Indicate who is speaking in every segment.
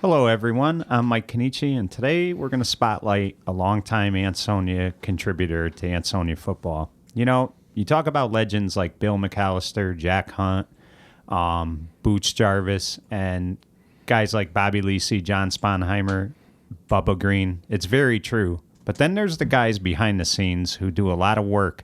Speaker 1: Hello, everyone. I'm Mike Kenichi, and today we're going to spotlight a longtime Ansonia contributor to Ansonia football. You know, you talk about legends like Bill McAllister, Jack Hunt, Boots Jarvis, and guys like Bobby Lisi, John Sponheimer, Bubba Green. It's very true. But then there's the guys behind the scenes who do a lot of work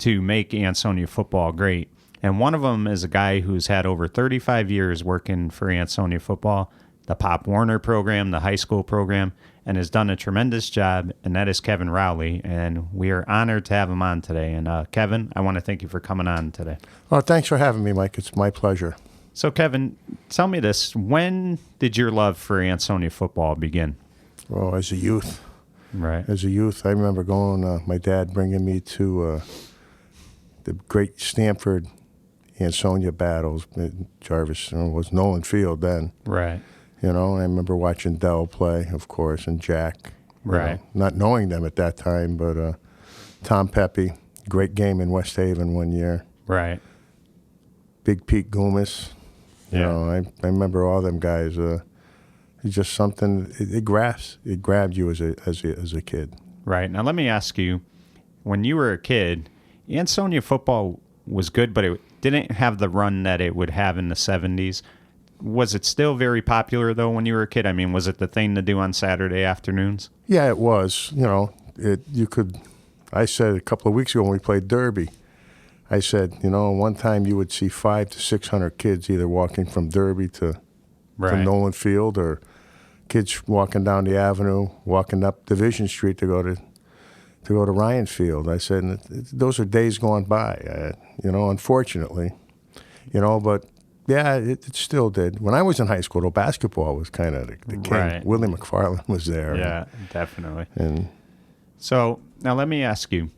Speaker 1: to make Ansonia football great. And one of them is a guy who's had over 35 years working for Ansonia football, the Pop Warner program, the high school program, and has done a tremendous job, and that is Kevin Rowley. And we are honored to have him on today. And Kevin, I want to thank you for coming on today.
Speaker 2: Well, thanks for having me, Mike. It's my pleasure.
Speaker 1: So, Kevin, tell me this. When did your love for Ansonia football begin?
Speaker 2: Well, as a youth.
Speaker 1: Right.
Speaker 2: As a youth, I remember going, my dad bringing me to the great Stanford Ansonia battles. Jarvis was Nolan Field then.
Speaker 1: Right.
Speaker 2: You know, I remember watching Dell play, of course, and Jack.
Speaker 1: Right.
Speaker 2: Not knowing them at that time, but Tom Pepe, great game in West Haven one year.
Speaker 1: Right.
Speaker 2: Big Pete Goomis.
Speaker 1: Yeah.
Speaker 2: You know, I remember all them guys. It's just something, it grabbed you as a kid.
Speaker 1: Right. Now, let me ask you, when you were a kid, Ansonia football was good, but it didn't have the run that it would have in the 70s. Was it still very popular, though, when you were a kid? I mean, was it the thing to do on Saturday afternoons?
Speaker 2: Yeah, it was. You know, I said a couple of weeks ago when we played Derby, I said, you know, one time you would see 500 to 600 kids either walking from Derby to Nolan Field, or kids walking down the avenue, walking up Division Street to go to Ryan Field. I said, those are days gone by, you know, unfortunately, you know, but yeah, it still did. When I was in high school, though, basketball was kind of the king.
Speaker 1: Right.
Speaker 2: Willie McFarland was there.
Speaker 1: Yeah, definitely.
Speaker 2: And
Speaker 1: so now let me ask you,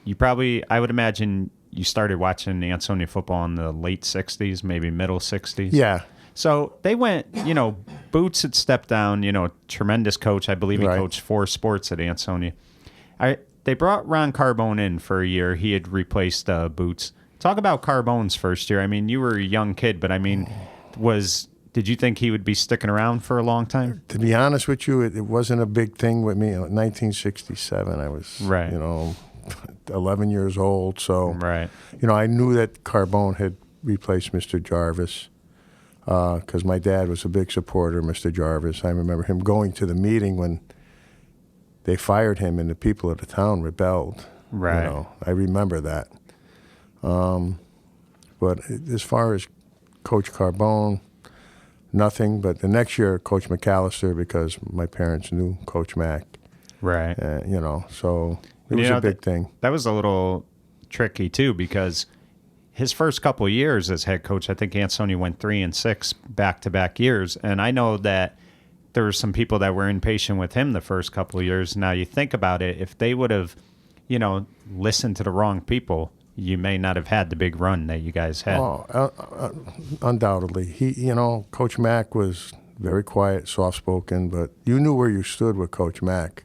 Speaker 1: I would imagine you started watching Ansonia football in the late 60s, maybe middle 60s.
Speaker 2: yeah.
Speaker 1: So they went, you know, Boots had stepped down, you know, tremendous coach. I believe he
Speaker 2: Right.
Speaker 1: coached 4 sports at Ansonia. They brought Ron Carbone in for a year. He had replaced Boots. Talk about Carbone's first year. I mean, you were a young kid, but I mean, did you think he would be sticking around for a long time?
Speaker 2: To be honest with you, it wasn't a big thing with me. In 1967, I was,
Speaker 1: Right.
Speaker 2: you know, 11 years old. So,
Speaker 1: Right.
Speaker 2: you know, I knew that Carbone had replaced Mr. Jarvis because my dad was a big supporter of Mr. Jarvis. I remember him going to the meeting when they fired him and the people of the town rebelled.
Speaker 1: Right.
Speaker 2: You know, I remember that. But as far as Coach Carbone, nothing. But the next year, Coach McAllister, because my parents knew Coach Mac.
Speaker 1: Right.
Speaker 2: You know, so it was a big thing.
Speaker 1: That was a little tricky, too, because his first couple of years as head coach, I think Ansonia went 3-6 back-to-back years. And I know that there were some people that were impatient with him the first couple of years. Now, you think about it, if they would have, you know, listened to the wrong people, you may not have had the big run that you guys had.
Speaker 2: Oh, undoubtedly. You know, Coach Mack was very quiet, soft-spoken, but you knew where you stood with Coach Mack.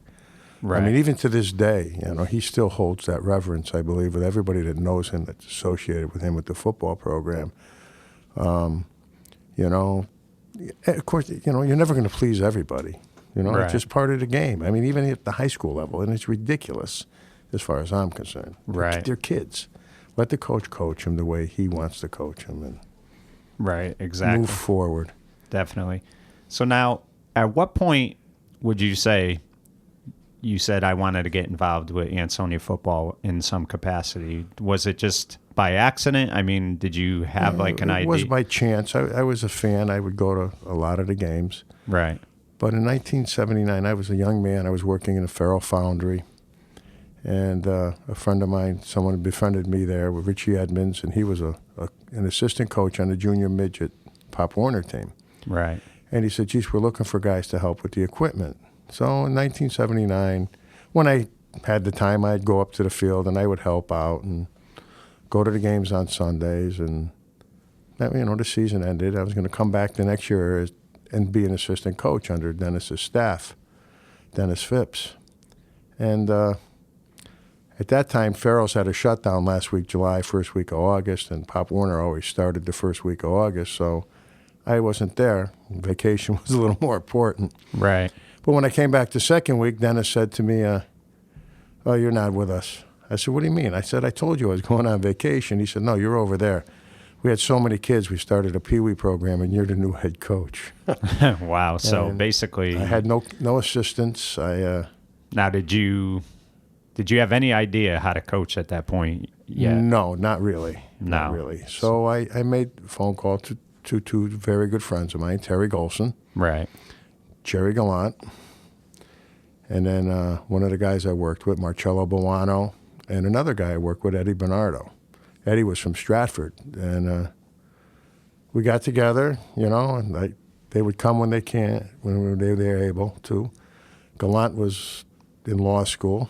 Speaker 1: Right.
Speaker 2: I mean, even to this day, you know, he still holds that reverence, I believe, with everybody that knows him, that's associated with him with the football program. You know, of course, you know, you're never going to please everybody. You know,
Speaker 1: Right.
Speaker 2: It's just part of the game. I mean, even at the high school level, and it's ridiculous as far as I'm concerned.
Speaker 1: Right.
Speaker 2: They're kids. Let the coach him the way he wants to coach him and
Speaker 1: Right, exactly.
Speaker 2: move forward.
Speaker 1: Definitely. So now, at what point would you say you said I wanted to get involved with Ansonia football in some capacity? Was it just by accident? I mean, did you have like an idea?
Speaker 2: It was by chance. I was a fan. I would go to a lot of the games.
Speaker 1: Right.
Speaker 2: But in 1979, I was a young man. I was working in a Farrell foundry. And a friend of mine, someone had befriended me there with Richie Edmonds, and he was an assistant coach on the junior midget Pop Warner team.
Speaker 1: Right.
Speaker 2: And he said, geez, we're looking for guys to help with the equipment. So in 1979, when I had the time, I'd go up to the field and I would help out and go to the games on Sundays. And that, you know, the season ended. I was going to come back the next year and be an assistant coach under Dennis's staff, Dennis Phipps. And at that time, Farrell's had a shutdown last week, July, first week of August, and Pop Warner always started the first week of August. So I wasn't there. Vacation was a little more important.
Speaker 1: Right.
Speaker 2: But when I came back the second week, Dennis said to me, "Oh, you're not with us." I said, "What do you mean?" I said, "I told you I was going on vacation." He said, "No, you're over there. We had so many kids. We started a Pee Wee program, and you're the new head coach."
Speaker 1: Wow. So
Speaker 2: And
Speaker 1: basically,
Speaker 2: I had no assistants.
Speaker 1: now did you have any idea how to coach at that point? Yeah.
Speaker 2: No, not really.
Speaker 1: No.
Speaker 2: Not really. So I made a phone call to two very good friends of mine, Terry Golson,
Speaker 1: Right.
Speaker 2: Jerry Gallant, and then one of the guys I worked with, Marcello Buono, and another guy I worked with, Eddie Bernardo. Eddie was from Stratford, and we got together, and they would come when they were able to. Gallant was in law school.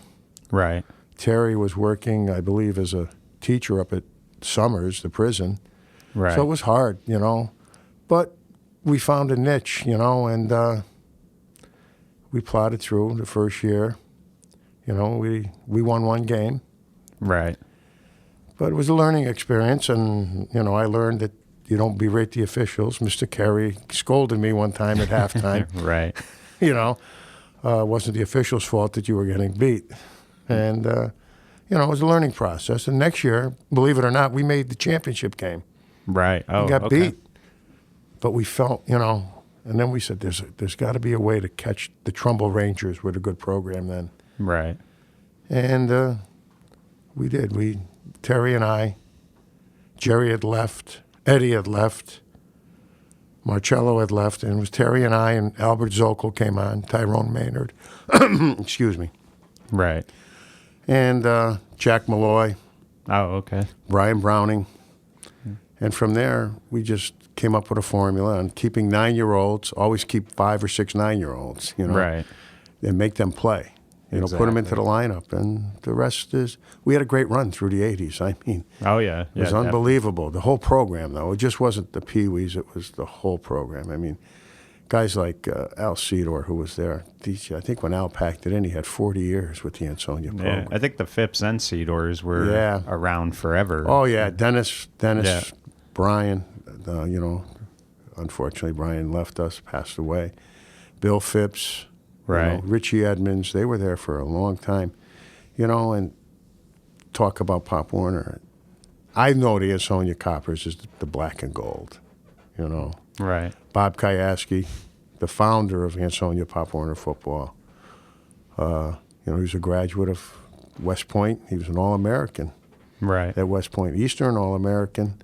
Speaker 1: Right.
Speaker 2: Terry was working, I believe, as a teacher up at Summers, the prison.
Speaker 1: Right.
Speaker 2: So it was hard, but we found a niche, and we plodded through the first year. We won one game,
Speaker 1: Right.
Speaker 2: but it was a learning experience, and, I learned that you don't berate the officials. Mr. Carey scolded me one time at halftime.
Speaker 1: Right.
Speaker 2: It wasn't the officials' fault that you were getting beat. And, it was a learning process. And next year, believe it or not, we made the championship game.
Speaker 1: Right. Oh,
Speaker 2: We got
Speaker 1: okay.
Speaker 2: beat, but we felt, and then we said, there's got to be a way to catch the Trumbull Rangers with a good program then.
Speaker 1: Right.
Speaker 2: And we did. Terry and I, Jerry had left, Eddie had left, Marcello had left, and it was Terry and I, and Albert Zokel came on, Tyrone Maynard, excuse me,
Speaker 1: Right.
Speaker 2: and Jack Malloy,
Speaker 1: Oh, okay.
Speaker 2: Brian Browning. And from there, we just came up with a formula on keeping 9-year-olds, always keep 5 or 6 9-year-olds,
Speaker 1: Right.
Speaker 2: and make them play. Put them into the lineup. And the rest is, we had a great run through the 80s. I mean,
Speaker 1: Oh, yeah.
Speaker 2: it was unbelievable. The whole program, though, it just wasn't the Pee Wees, it was the whole program. I mean, guys like Al Cedor, who was there, I think when Al packed it in, he had 40 years with the Ansonia program.
Speaker 1: Yeah. I think the Phipps and Cedars were
Speaker 2: Yeah.
Speaker 1: around forever.
Speaker 2: Oh, yeah, Dennis,
Speaker 1: Yeah.
Speaker 2: Brian, unfortunately, Brian left us, passed away. Bill Phipps,
Speaker 1: Right.
Speaker 2: Richie Edmonds, they were there for a long time, and talk about Pop Warner. I know the Ansonia Coppers is the black and gold,
Speaker 1: Right.
Speaker 2: Bob Kayaski, the founder of Ansonia Pop Warner football. He was a graduate of West Point. He was an All-American
Speaker 1: Right.
Speaker 2: at West Point Eastern, All-American.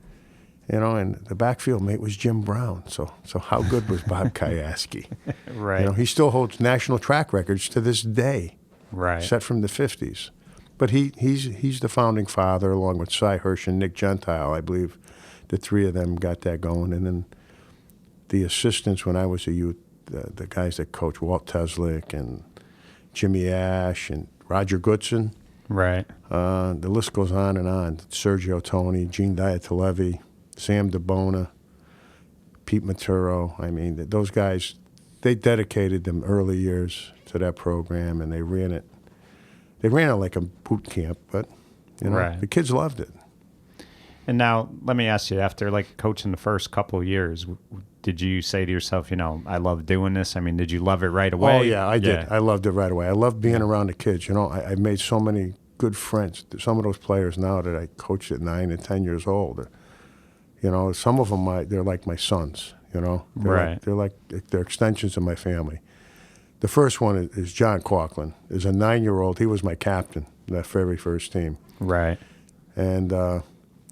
Speaker 2: And the backfield mate was Jim Brown. So how good was Bob Kayaski?
Speaker 1: Right.
Speaker 2: He still holds national track records to this day,
Speaker 1: Right.
Speaker 2: set from the 50s. But he's the founding father, along with Cy Hirsch and Nick Gentile. I believe the three of them got that going. And then the assistants when I was a youth, the guys that coach, Walt Teslick and Jimmy Ash and Roger Goodson.
Speaker 1: Right.
Speaker 2: The list goes on and on. Sergio Toni, Gene Diatalevi, Sam DeBona, Pete Maturo. I mean, those guys, they dedicated them early years to that program, and they ran it. They ran it like a boot camp, but
Speaker 1: Right.
Speaker 2: the kids loved it.
Speaker 1: And now, let me ask you, after coaching the first couple of years, did you say to yourself, I love doing this? I mean, did you love it right away?
Speaker 2: Oh, yeah, I did. I loved it right away. I loved being around the kids. I made so many good friends. Some of those players now that I coached at 9 and 10 years old, some of them, they're like my sons,
Speaker 1: Right.
Speaker 2: They're extensions of my family. The first one is John Coughlin. Is a 9-year-old. He was my captain, that very first team.
Speaker 1: Right.
Speaker 2: And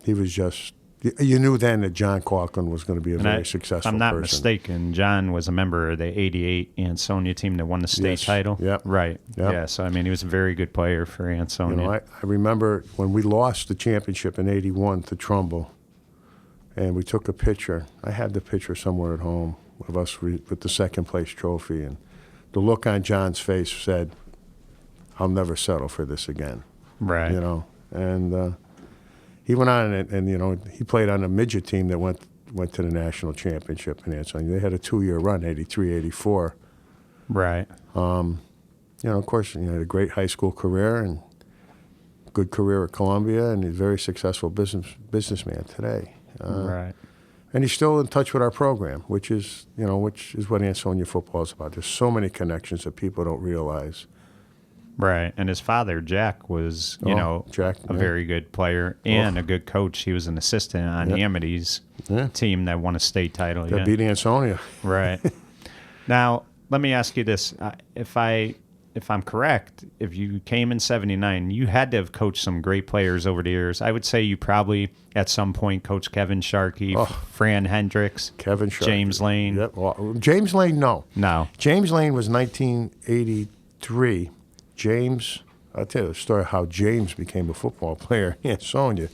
Speaker 2: he was just, you knew then that John Coughlin was going to be a very successful person.
Speaker 1: If I'm not mistaken, John was a member of the 88 Ansonia team that won the state title.
Speaker 2: Yep.
Speaker 1: Right.
Speaker 2: Yep.
Speaker 1: Yeah, so, he was a very good player for Ansonia.
Speaker 2: I remember when we lost the championship in 81 to Trumbull, and we took a picture. I had the picture somewhere at home of us with the second place trophy, and the look on John's face said, "I'll never settle for this again."
Speaker 1: Right.
Speaker 2: And he went on and he played on a midget team that went to the national championship in Ansonia. They had a 2-year run, 83, 84.
Speaker 1: Right.
Speaker 2: Of course, had a great high school career and good career at Columbia, and he's a very successful businessman today.
Speaker 1: Right.
Speaker 2: And he's still in touch with our program, which is what Ansonia football is about. There's so many connections that people don't realize.
Speaker 1: Right. And his father, Jack, was,
Speaker 2: Jack,
Speaker 1: a very good player and a good coach. He was an assistant on Amity's team that won a state title.
Speaker 2: That beat Ansonia.
Speaker 1: Right. Now, let me ask you this. If I'm correct, if you came in 79, you had to have coached some great players over the years. I would say you probably, at some point, coached Kevin Sharkey, Fran Hendricks,
Speaker 2: Kevin Sharkey,
Speaker 1: James Lane.
Speaker 2: Yep. Well, James Lane, no. James Lane was 1983. James, I'll tell you the story of how James became a football player in Ansonia.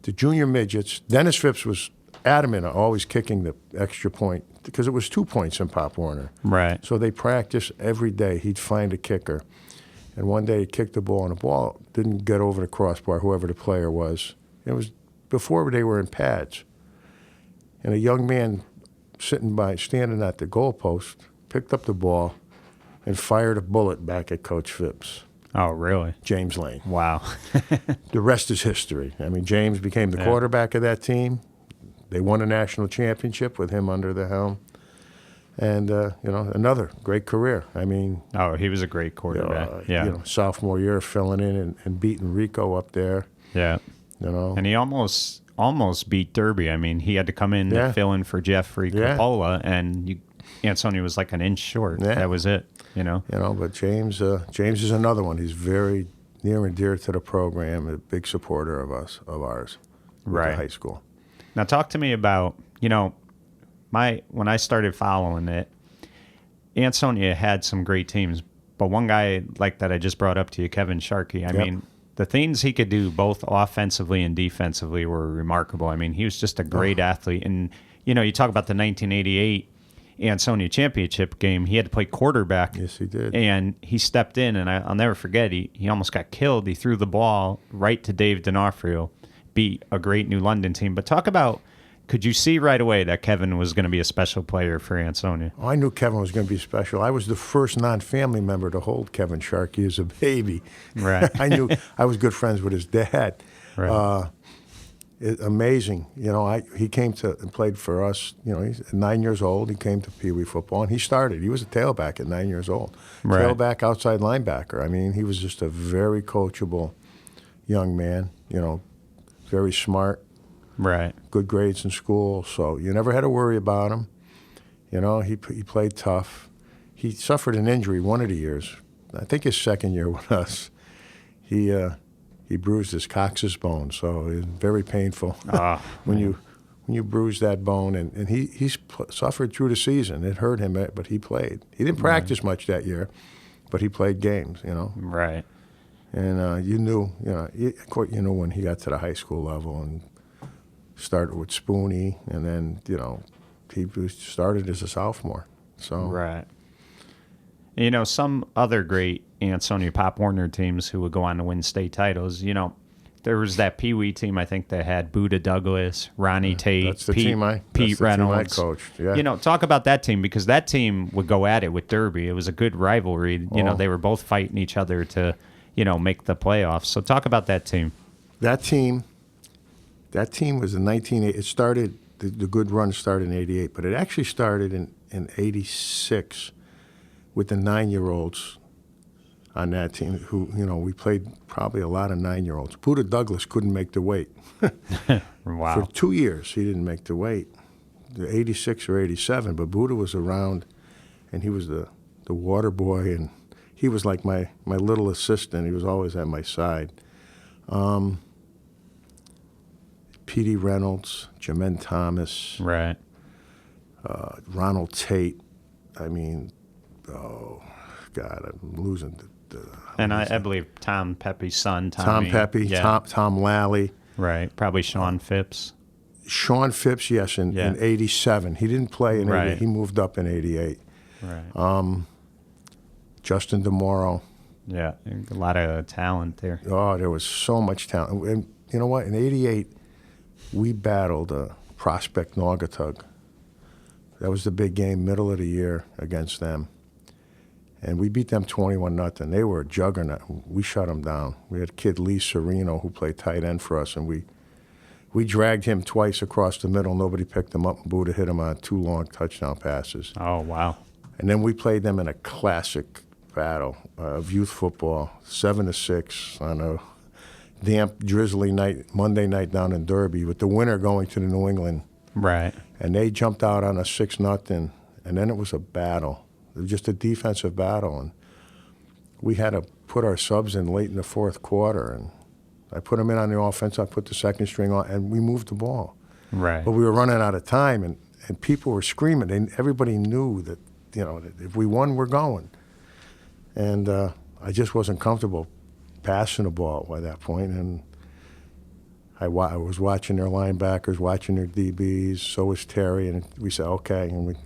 Speaker 2: The junior midgets, Dennis Phipps was adamant on always kicking the extra point because it was 2 points in Pop Warner.
Speaker 1: Right.
Speaker 2: So they practiced every day. He'd find a kicker. And one day he kicked the ball, and the ball didn't get over the crossbar, whoever the player was. It was before they were in pads. And a young man standing at the goalpost, picked up the ball and fired a bullet back at Coach Phipps.
Speaker 1: Oh, really?
Speaker 2: James Lane.
Speaker 1: Wow.
Speaker 2: The rest is history. I mean, James became the quarterback of that team. They won a national championship with him under the helm. And, another great career. I mean...
Speaker 1: Oh, he was a great quarterback.
Speaker 2: Sophomore year filling in and beating Rico up there.
Speaker 1: Yeah. And he almost beat Derby. I mean, he had to come in to fill in for Jeffrey Coppola, and Ansonia was like an inch short. Yeah. That was it,
Speaker 2: But James is another one. He's very near and dear to the program, a big supporter of ours,
Speaker 1: right.
Speaker 2: The high school.
Speaker 1: Now, talk to me about, when I started following it, Ansonia had some great teams, but one guy like that I just brought up to you, Kevin Sharkey, I mean, the things he could do both offensively and defensively were remarkable. I mean, he was just a great athlete. And, you talk about the 1988 Ansonia championship game, he had to play quarterback.
Speaker 2: Yes, he did.
Speaker 1: And he stepped in, and I'll never forget, he almost got killed. He threw the ball right to Dave D'Onofrio, beat a great New London team. But talk about, could you see right away that Kevin was going to be a special player for Ansonia?
Speaker 2: Oh, I knew Kevin was going to be special. I was the first non-family member to hold Kevin Sharkey as a baby.
Speaker 1: Right.
Speaker 2: I was good friends with his dad.
Speaker 1: Right.
Speaker 2: Amazing. He came to and played for us. He's 9 years old. He came to Pee Wee football, and he started. He was a tailback at 9 years old.
Speaker 1: Right.
Speaker 2: Tailback, outside linebacker. I mean, he was just a very coachable young man, very smart.
Speaker 1: Right.
Speaker 2: Good grades in school, so you never had to worry about him. He played tough. He suffered an injury one of the years. I think his second year with us. He bruised his coccyx bone, so it was very painful when you bruise that bone. And he suffered through the season. It hurt him, but he played. He didn't practice much that year, but he played games.
Speaker 1: Right.
Speaker 2: And you knew when he got to the high school level and started with Spoonie, and then he started as a sophomore. So
Speaker 1: right. Some other great Ansonia Pop Warner teams who would go on to win state titles. There was that Pee Wee team, I think, that had Buddha Douglas, Ronnie Tate,
Speaker 2: that's the team I
Speaker 1: Reynolds.
Speaker 2: Coached. Yeah.
Speaker 1: Talk about that team, because that team would go at it with Derby. It was a good rivalry. They were both fighting each other to, make the playoffs. So talk about that team.
Speaker 2: That team was in 1980. It started, the good run started in 88, but it actually started in 86 with the 9-year-olds on that team who, we played probably a lot of 9-year-olds. Buddha Douglas couldn't make the weight.
Speaker 1: Wow.
Speaker 2: For 2 years, he didn't make the weight, the 86 or 87, but Buddha was around, and he was the water boy, and he was like my little assistant. He was always at my side. P.D. Reynolds, Jermaine Thomas,
Speaker 1: right?
Speaker 2: Ronald Tate. I mean, oh, God, I'm losing
Speaker 1: and I believe Tom Pepe's son, Tommy.
Speaker 2: Tom Pepe, yeah. Tom Lally.
Speaker 1: Right, probably Sean Phipps.
Speaker 2: Sean Phipps, yes, in 87. He didn't play in 88. He moved up in 88.
Speaker 1: Right.
Speaker 2: Justin DeMoro.
Speaker 1: Yeah, a lot of talent there.
Speaker 2: Oh, there was so much talent. And you know what? In 88, we battled Prospect Naugatuck. That was the big game, middle of the year, against them. And we beat them 21-0. They were a juggernaut. We shut them down. We had kid Lee Sereno who played tight end for us, and we We dragged him twice across the middle. Nobody picked him up, and Buddha hit him on 2 long touchdown passes.
Speaker 1: Oh, wow.
Speaker 2: And then we played them in a classic battle of youth football, 7-6 on a damp, drizzly night, Monday night down in Derby, with the winner going to the New England.
Speaker 1: Right.
Speaker 2: And they jumped out on a 6-0, and then it was a battle. It was just a defensive battle, and we had to put our subs in late in the fourth quarter, and I put them in on the offense. I put the second string on, and we moved the ball.
Speaker 1: Right.
Speaker 2: But we were running out of time, and people were screaming. Everybody knew that, that if we won, we're going. And I just wasn't comfortable passing the ball by that point, and I was watching their linebackers, watching their DBs. So was Terry, and we said, okay. And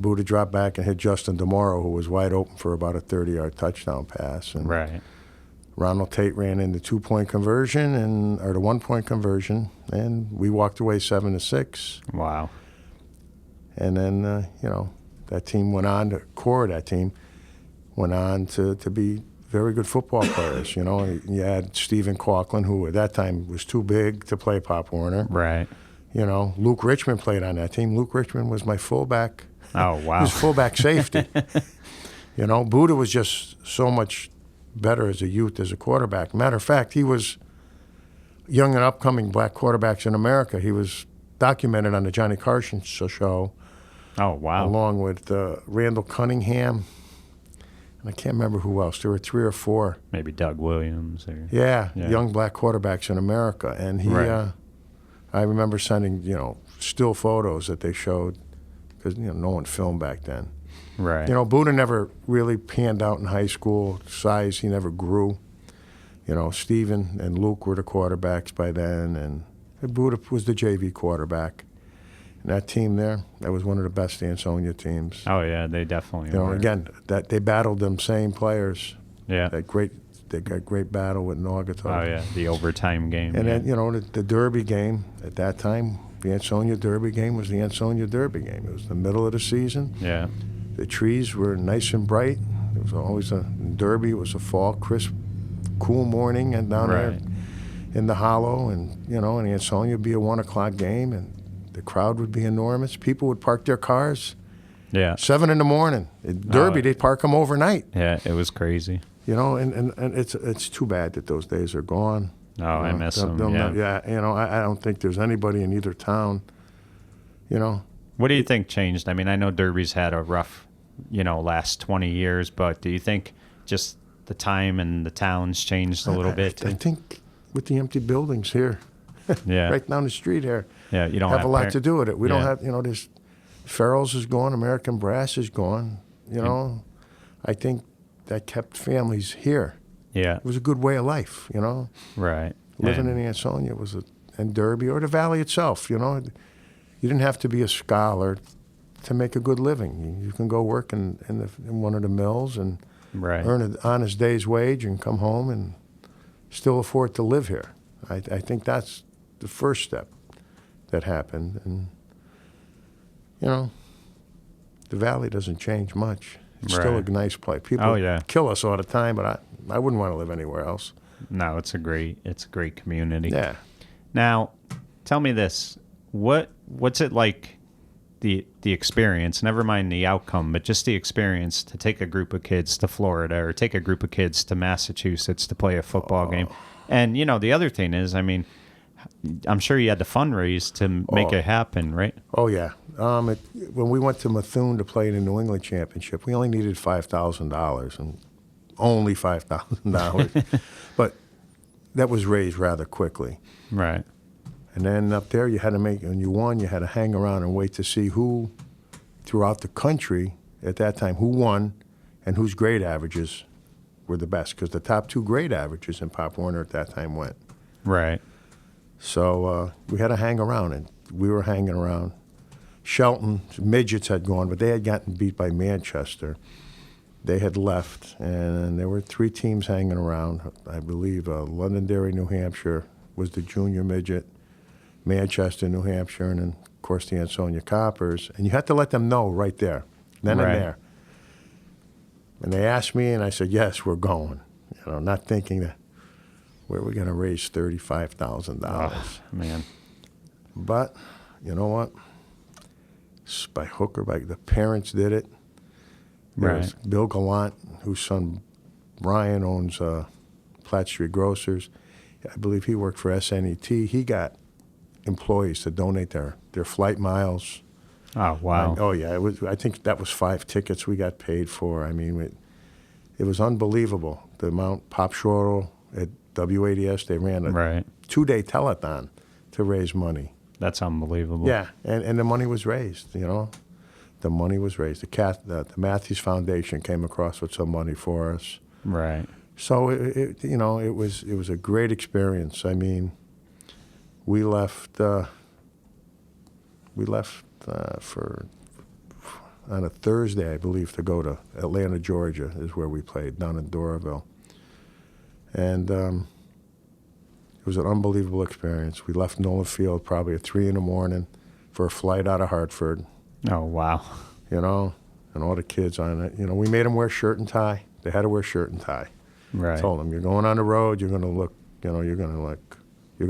Speaker 2: Buddha dropped back and hit Justin DeMoro, who was wide open for about a 30-yard touchdown pass. And
Speaker 1: Right.
Speaker 2: Ronald Tate ran in the 2-point conversion or the 1-point conversion, and we walked away 7-6.
Speaker 1: Wow.
Speaker 2: And then, that team went on, the core of that team went on to be very good football players. You had Stephen Coughlin, who at that time was too big to play Pop Warner.
Speaker 1: Right.
Speaker 2: Luke Richmond played on that team. Luke Richmond was my fullback.
Speaker 1: Oh, wow.
Speaker 2: He was fullback safety. Buddha was just so much better as a youth, as a quarterback. Matter of fact, he was young and upcoming black quarterbacks in America. He was documented on the Johnny Carson show.
Speaker 1: Oh, wow.
Speaker 2: Along with Randall Cunningham. And I can't remember who else. There were 3 or 4.
Speaker 1: Maybe Doug Williams. Or,
Speaker 2: yeah, young black quarterbacks in America. And he,
Speaker 1: Right.
Speaker 2: I remember sending, still photos that they showed, because, no one filmed back then.
Speaker 1: Right.
Speaker 2: Buddha never really panned out in high school. Size, he never grew. Stephen and Luke were the quarterbacks by then, and Buddha was the JV quarterback. And that team there, that was one of the best Ansonia teams.
Speaker 1: Oh, yeah, they definitely were.
Speaker 2: Again, that they battled them same players.
Speaker 1: Yeah.
Speaker 2: They got great battle with Naugatuck.
Speaker 1: Oh, yeah, the overtime game.
Speaker 2: And
Speaker 1: yeah.
Speaker 2: then, the Derby game at that time, the Ansonia Derby game was the Ansonia Derby game. It was the middle of the season.
Speaker 1: Yeah.
Speaker 2: The trees were nice and bright. It was always in Derby. It was a fall, crisp, cool morning, and down there in the hollow, and in Ansonia would be a 1 o'clock game, and the crowd would be enormous. People would park their cars.
Speaker 1: Yeah.
Speaker 2: 7 in the morning. At Derby, they'd park them overnight.
Speaker 1: Yeah, it was crazy.
Speaker 2: And it's too bad that those days are gone.
Speaker 1: Oh, I miss them.
Speaker 2: Yeah. I don't think there's anybody in either town.
Speaker 1: What do you think changed? I mean, I know Derby's had a rough, last 20 years, but do you think just the time and the towns changed a little bit?
Speaker 2: I think with the empty buildings here,
Speaker 1: Yeah.
Speaker 2: right down the street here,
Speaker 1: Yeah, you don't
Speaker 2: have a lot to do with it. We don't
Speaker 1: Yeah.
Speaker 2: have, this Farrell's is gone, American Brass is gone. I think that kept families here.
Speaker 1: Yeah.
Speaker 2: It was a good way of life,
Speaker 1: Right.
Speaker 2: Living
Speaker 1: And-
Speaker 2: in Ansonia and Derby or the valley itself, You didn't have to be a scholar to make a good living. You can go work in one of the mills and
Speaker 1: Right.
Speaker 2: earn an honest day's wage and come home and still afford to live here. I think that's the first step that happened. And, the valley doesn't change much. It's still a
Speaker 1: Right.
Speaker 2: nice place. People
Speaker 1: yeah.
Speaker 2: kill us all the time, but I wouldn't want to live anywhere else.
Speaker 1: No, it's a great community.
Speaker 2: Yeah.
Speaker 1: Now, tell me this: what's it like? The experience, never mind the outcome, but just the experience to take a group of kids to Florida or take a group of kids to Massachusetts to play a football game. And the other thing is, I mean, I'm sure you had to fundraise to make it happen, right?
Speaker 2: Oh, yeah. When we went to Methuen to play in the New England Championship, we only needed $5,000, and only $5,000. But that was raised rather quickly.
Speaker 1: Right.
Speaker 2: And then up there, you had to when you won, you had to hang around and wait to see who, throughout the country at that time, who won and whose grade averages were the best, because the top 2 grade averages in Pop Warner at that time went.
Speaker 1: Right.
Speaker 2: So we had to hang around, and we were hanging around. Shelton, midgets had gone, but they had gotten beat by Manchester. They had left, and there were 3 teams hanging around. I believe Londonderry, New Hampshire was the junior midget, Manchester, New Hampshire, and then, of course, the Ansonia Coppers. And you had to let them know right there, then
Speaker 1: Right.
Speaker 2: and there. And they asked me, and I said, yes, we're going. Not thinking that where we're going to raise $35,000.
Speaker 1: Oh, man.
Speaker 2: But you know what? By hook or by the parents did it. There's Bill Gallant, whose son Brian owns Platt Street Grocers. I believe he worked for SNET. He got employees to donate their flight miles.
Speaker 1: Oh, wow.
Speaker 2: Oh, yeah. It was. I think that was 5 tickets we got paid for. I mean, it was unbelievable. The amount Pop Shortle at WADS, they ran a 2-day telethon to raise money.
Speaker 1: That's unbelievable.
Speaker 2: Yeah, and the money was raised, you know. The money was raised. The Matthews Foundation came across with some money for us.
Speaker 1: Right.
Speaker 2: So, it was a great experience. I mean, we left for on a Thursday, I believe, to go to Atlanta, Georgia, is where we played, down in Doraville. And it was an unbelievable experience. We left Nolan Field probably at 3 in the morning for a flight out of Hartford.
Speaker 1: Oh, wow.
Speaker 2: You know, and all the kids on it. You know, we made them wear shirt and tie. They had to wear shirt and tie.
Speaker 1: Right.
Speaker 2: I told them, you're going on the road, you're going to look, you're going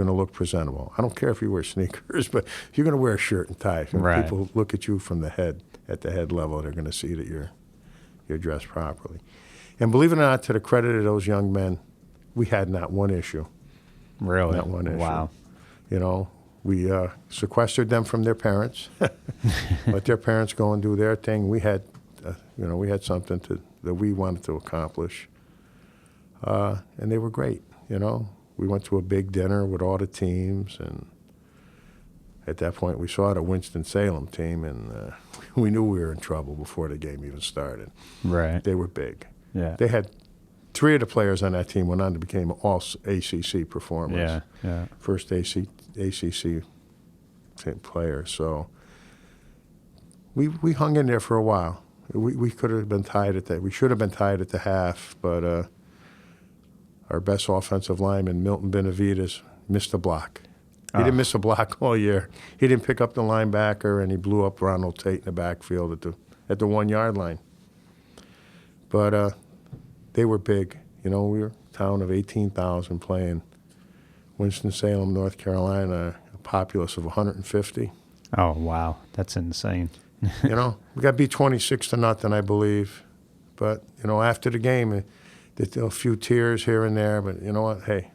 Speaker 2: to look presentable. I don't care if you wear sneakers, but you're going to wear a shirt and tie. When people look at you from the head, at the head level, they're going to see that you're dressed properly. And believe it or not, to the credit of those young men, we had not one issue.
Speaker 1: Really?
Speaker 2: Not one issue.
Speaker 1: Wow.
Speaker 2: You know, we sequestered them from their parents, let their parents go and do their thing. We had, we had something that we wanted to accomplish, and they were great. You know, we went to a big dinner with all the teams, and at that point we saw the Winston-Salem team, and we knew we were in trouble before the game even started.
Speaker 1: Right.
Speaker 2: They were big.
Speaker 1: Yeah.
Speaker 2: They had 3 of the players on that team went on to become all ACC performers.
Speaker 1: Yeah, yeah.
Speaker 2: First ACC player. So we hung in there for a while. We could have been tied at that. We should have been tied at the half, but our best offensive lineman, Milton Benavides, missed a block. He didn't miss a block all year. He didn't pick up the linebacker, and he blew up Ronald Tate in the backfield at the 1-yard line. But they were big. You know, we were a town of 18,000 playing Winston-Salem, North Carolina, a populace of 150.
Speaker 1: Oh, wow. That's insane.
Speaker 2: You know, we got beat 26-0, I believe. But, you know, after the game, there's a few tears here and there. But you know what? Hey,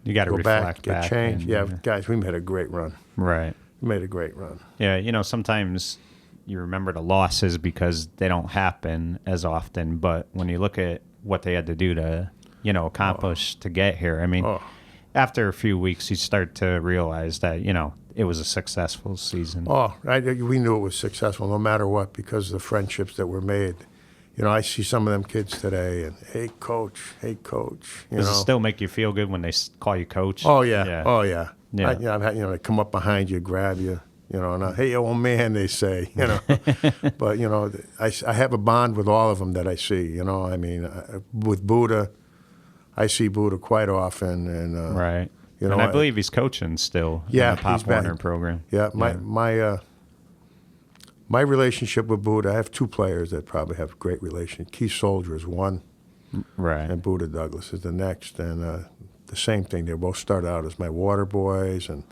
Speaker 1: you got to reflect back.
Speaker 2: Get changed. Yeah, guys, we made a great run.
Speaker 1: Right.
Speaker 2: We made a great run.
Speaker 1: Yeah, you know, sometimes you remember the losses because they don't happen as often. But when you look at what they had to do to, accomplish to get here, I mean, after a few weeks, you start to realize that, it was a successful season.
Speaker 2: We knew it was successful no matter what because of the friendships that were made. You know, I see some of them kids today, and hey, coach.
Speaker 1: Does it still make you feel good when they call you coach?
Speaker 2: Oh yeah, yeah. Oh yeah.
Speaker 1: Yeah.
Speaker 2: I've had, they come up behind you, grab you, and hey, old man, they say, But I have a bond with all of them that I see. I mean, with Buddha, I see Buddha quite often, and
Speaker 1: right. And I believe he's coaching still in the Pop Warner program.
Speaker 2: Yeah, my relationship with Buddha, I have 2 players that probably have a great relationship. Keith Soldier is one,
Speaker 1: right,
Speaker 2: and Buddha Douglas is the next. And the same thing, they both started out as my water boys, and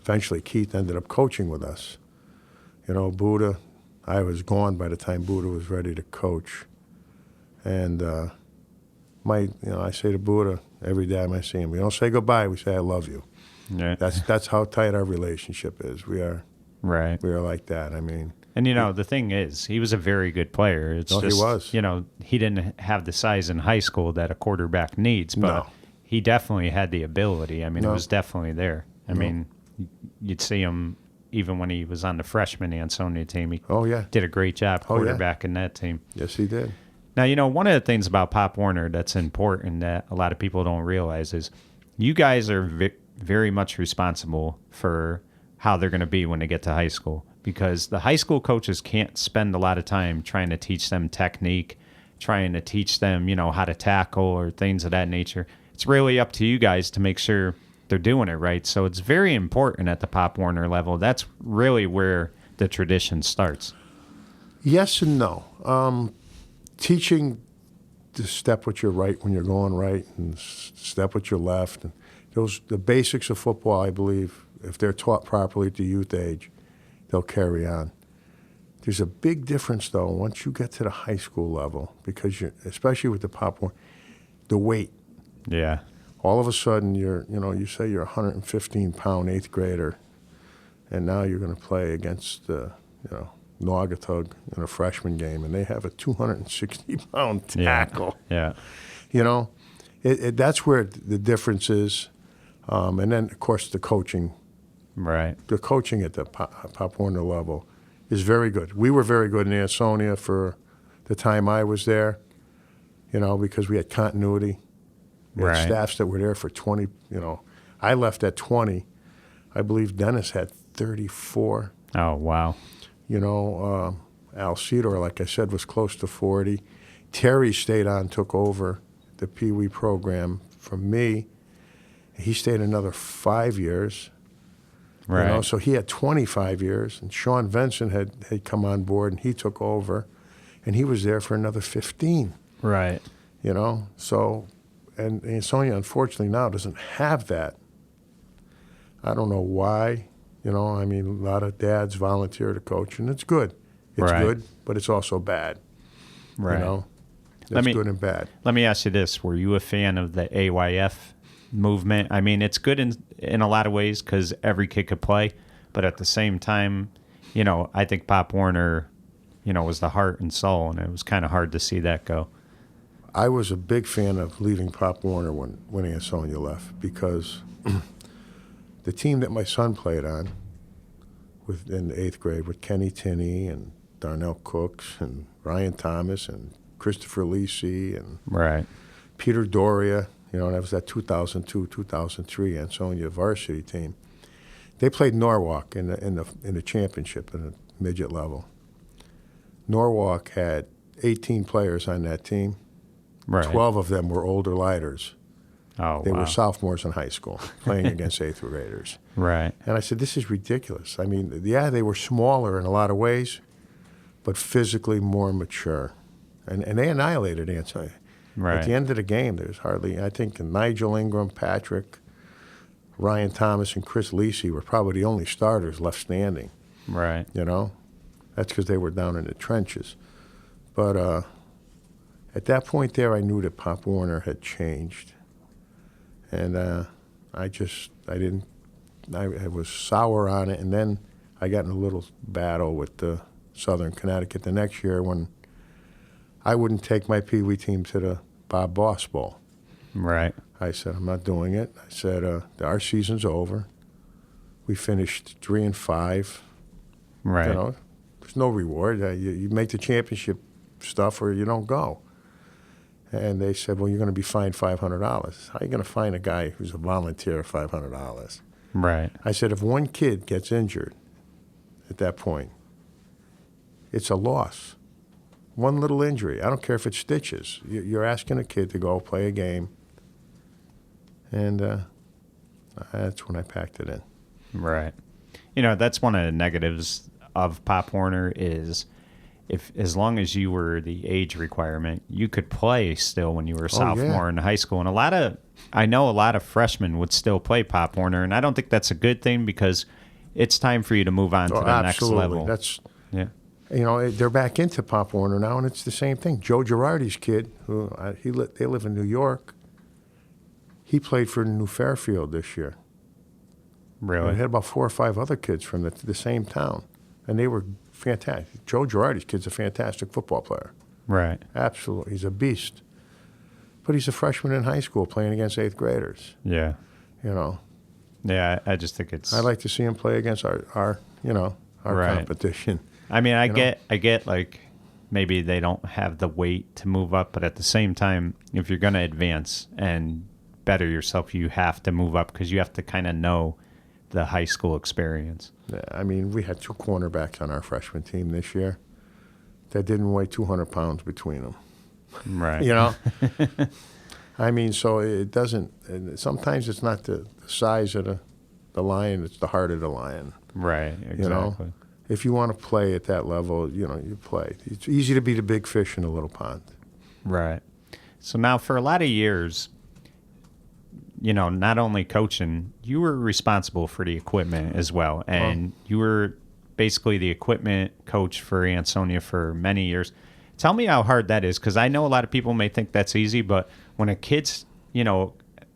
Speaker 2: eventually Keith ended up coaching with us. Buddha, I was gone by the time Buddha was ready to coach. And I say to Buddha every time I see him, we don't say goodbye, we say I love you.
Speaker 1: Yeah.
Speaker 2: That's how tight our relationship is. We are like that. I mean,
Speaker 1: and the thing is, he was a very good player. It's just,
Speaker 2: he was.
Speaker 1: He didn't have the size in high school that a quarterback needs, but he definitely had the ability. I mean, it was definitely there. I mean, you'd see him even when he was on the freshman Ansonia team. He did a great job quarterbacking that team.
Speaker 2: Yes, he did.
Speaker 1: Now, one of the things about Pop Warner that's important that a lot of people don't realize is you guys are very much responsible for how they're going to be when they get to high school, because the high school coaches can't spend a lot of time trying to teach them technique, trying to teach them, how to tackle or things of that nature. It's really up to you guys to make sure they're doing it right. So it's very important at the Pop Warner level. That's really where the tradition starts.
Speaker 2: Yes and no. Teaching to step with your right when you're going right and step with your left. And the basics of football, I believe, if they're taught properly at the youth age, they'll carry on. There's a big difference, though, once you get to the high school level, because especially with the Pop Warner, the weight.
Speaker 1: Yeah.
Speaker 2: All of a sudden, you say you're a 115-pound eighth grader, and now you're going to play against, Naugatuck in a freshman game, and they have a 260-pound tackle.
Speaker 1: Yeah.
Speaker 2: That's where the difference is. And then, of course, the coaching.
Speaker 1: Right.
Speaker 2: The coaching at the Pop Warner level is very good. We were very good in Ansonia for the time I was there, because we had continuity. We had staffs that were there for 20, I left at 20. I believe Dennis had 34.
Speaker 1: Oh, wow.
Speaker 2: Al Cedar, like I said, was close to 40. Terry stayed on, took over the Pee Wee program from me. He stayed another 5 years.
Speaker 1: Right.
Speaker 2: So he had 25 years, and Sean Vincent had come on board, and he took over, and he was there for another 15.
Speaker 1: Right.
Speaker 2: So, and Ansonia, unfortunately, now doesn't have that. I don't know why. A lot of dads volunteer to coach, and it's good. It's good, but it's also bad.
Speaker 1: Right.
Speaker 2: It's good and bad.
Speaker 1: Let me ask you this. Were you a fan of the AYF movement? I mean, it's good in a lot of ways because every kid could play, but at the same time, I think Pop Warner, was the heart and soul, and it was kind of hard to see that go.
Speaker 2: I was a big fan of leaving Pop Warner when Ansonia left, because the team that my son played on in the 8th grade with Kenny Tinney and Darnell Cooks and Ryan Thomas and Christopher Lisi and Peter Doria, that was that 2002-2003 Ansonia varsity team. They played Norwalk in the championship in the midget level. Norwalk had 18 players on that team. 12 of them were older lighters.
Speaker 1: Oh,
Speaker 2: they were sophomores in high school playing against 8th graders.
Speaker 1: Right.
Speaker 2: And I said, this is ridiculous. I mean, yeah, they were smaller in a lot of ways, but physically more mature. And they annihilated Ansonia.
Speaker 1: Right.
Speaker 2: At the end of the game, there's hardly, I think Nigel Ingram, Patrick, Ryan Thomas, and Chris Lisi were probably the only starters left standing.
Speaker 1: Right.
Speaker 2: That's because they were down in the trenches. But at that point there, I knew that Pop Warner had changed. And I was sour on it. And then I got in a little battle with the Southern Connecticut the next year when I wouldn't take my Pee Wee team to the Bob Boss Bowl.
Speaker 1: Right.
Speaker 2: I said, I'm not doing it. I said, our season's over. We finished 3-5.
Speaker 1: Right.
Speaker 2: There's no reward. You make the championship stuff or you don't go. And they said, well, you're going to be fined $500. How are you going to fine a guy who's a volunteer $500?
Speaker 1: Right.
Speaker 2: I said, if one kid gets injured at that point, it's a loss. One little injury. I don't care if it's stitches. You're asking a kid to go play a game. And that's when I packed it in.
Speaker 1: Right. That's one of the negatives of Pop Warner is as long as you were the age requirement, you could play still when you were a sophomore in high school. And I know a lot of freshmen would still play Pop Warner, and I don't think that's a good thing because it's time for you to move on to the next level.
Speaker 2: They're back into Pop Warner now, and it's the same thing. Joe Girardi's kid, they live in New York, he played for New Fairfield this year.
Speaker 1: Really?
Speaker 2: And we had about 4 or 5 other kids from the same town, and they were fantastic. Joe Girardi's kid's a fantastic football player.
Speaker 1: Right.
Speaker 2: Absolutely. He's a beast. But he's a freshman in high school playing against 8th graders.
Speaker 1: Yeah. Yeah, I just think it's...
Speaker 2: I like to see him play against our competition.
Speaker 1: I mean, I get like maybe they don't have the weight to move up, but at the same time, if you're going to advance and better yourself, you have to move up because you have to kind of know the high school experience.
Speaker 2: Yeah, I mean, we had 2 cornerbacks on our freshman team this year that didn't weigh 200 pounds between them.
Speaker 1: Right.
Speaker 2: I mean, so it doesn't, sometimes it's not the size of the lion, it's the heart of the lion.
Speaker 1: Right, exactly.
Speaker 2: If you want to play at that level, you play. It's easy to be the big fish in a little pond.
Speaker 1: Right. So now for a lot of years, not only coaching, you were responsible for the equipment as well. And you were basically the equipment coach for Ansonia for many years. Tell me how hard that is, because I know a lot of people may think that's easy, but when a kid's,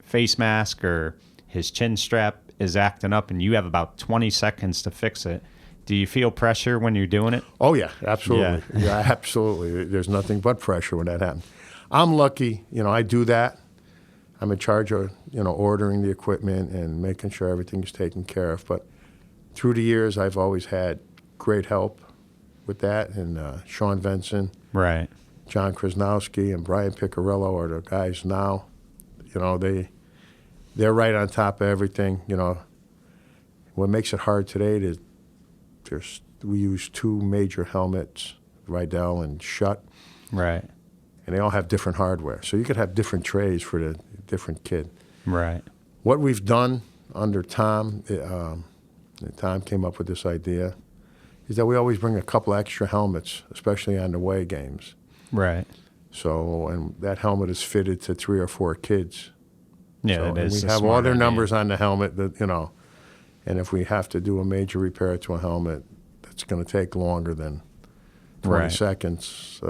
Speaker 1: face mask or his chin strap is acting up and you have about 20 seconds to fix it, do you feel pressure when you're doing it?
Speaker 2: Oh, yeah, absolutely. Yeah, absolutely. There's nothing but pressure when that happens. I'm lucky, I do that. I'm in charge of, ordering the equipment and making sure everything's taken care of. But through the years, I've always had great help with that. And Sean Venson,
Speaker 1: right,
Speaker 2: John Krasnowski, and Brian Piccarello are the guys now. They're right on top of everything. What makes it hard today is we use two major helmets, Rydell and Schutt.
Speaker 1: Right.
Speaker 2: And they all have different hardware. So you could have different trays for the different kid.
Speaker 1: Right.
Speaker 2: What we've done under Tom, Tom came up with this idea, is that we always bring a couple extra helmets, especially on the away games.
Speaker 1: Right.
Speaker 2: So, and that helmet is fitted to 3 or 4 kids.
Speaker 1: Yeah,
Speaker 2: so,
Speaker 1: that is.
Speaker 2: And we have all their numbers on the helmet, and if we have to do a major repair to a helmet, that's going to take longer than 20 seconds.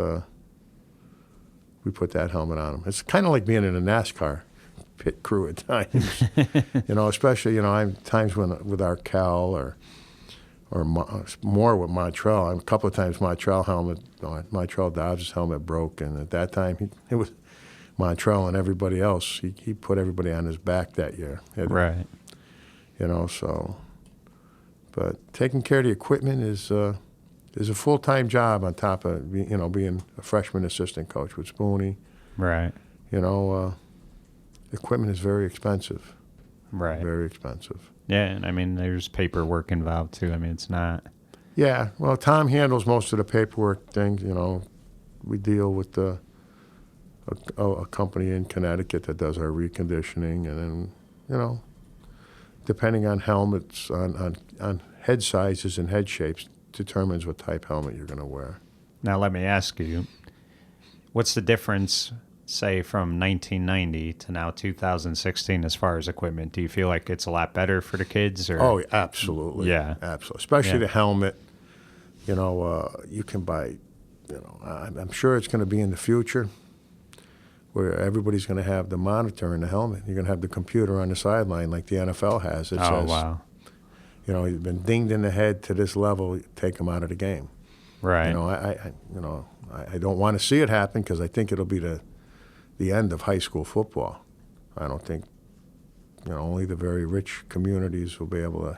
Speaker 2: We put that helmet on them. It's kind of like being in a NASCAR pit crew at times. Especially, I'm times when with our Cal or more with Montreal. A couple of times Montreal Dodge's helmet broke, and at that time it was Montreal and everybody else. He put everybody on his back that year.
Speaker 1: Right.
Speaker 2: But taking care of the equipment is a full-time job on top of being a freshman assistant coach with Spoonie.
Speaker 1: Right.
Speaker 2: Equipment is very expensive.
Speaker 1: Right.
Speaker 2: Very expensive.
Speaker 1: Yeah, and there's paperwork involved too. It's not.
Speaker 2: Yeah. Well, Tom handles most of the paperwork things. We deal with a company in Connecticut that does our reconditioning, and then depending on helmets, on head sizes and head shapes, determines what type helmet you're going to wear.
Speaker 1: Now, let me ask you, what's the difference, say, from 1990 to now 2016 as far as equipment? Do you feel like it's a lot better for the kids? Or?
Speaker 2: Oh, absolutely.
Speaker 1: Yeah.
Speaker 2: Absolutely. Especially the helmet. You can buy, I'm sure it's going to be in the future where everybody's going to have the monitor in the helmet. You're going to have the computer on the sideline like the NFL has. It says,
Speaker 1: wow.
Speaker 2: He's been dinged in the head to this level, take him out of the game.
Speaker 1: Right.
Speaker 2: I don't want to see it happen because I think it'll be the end of high school football. I don't think, only the very rich communities will be able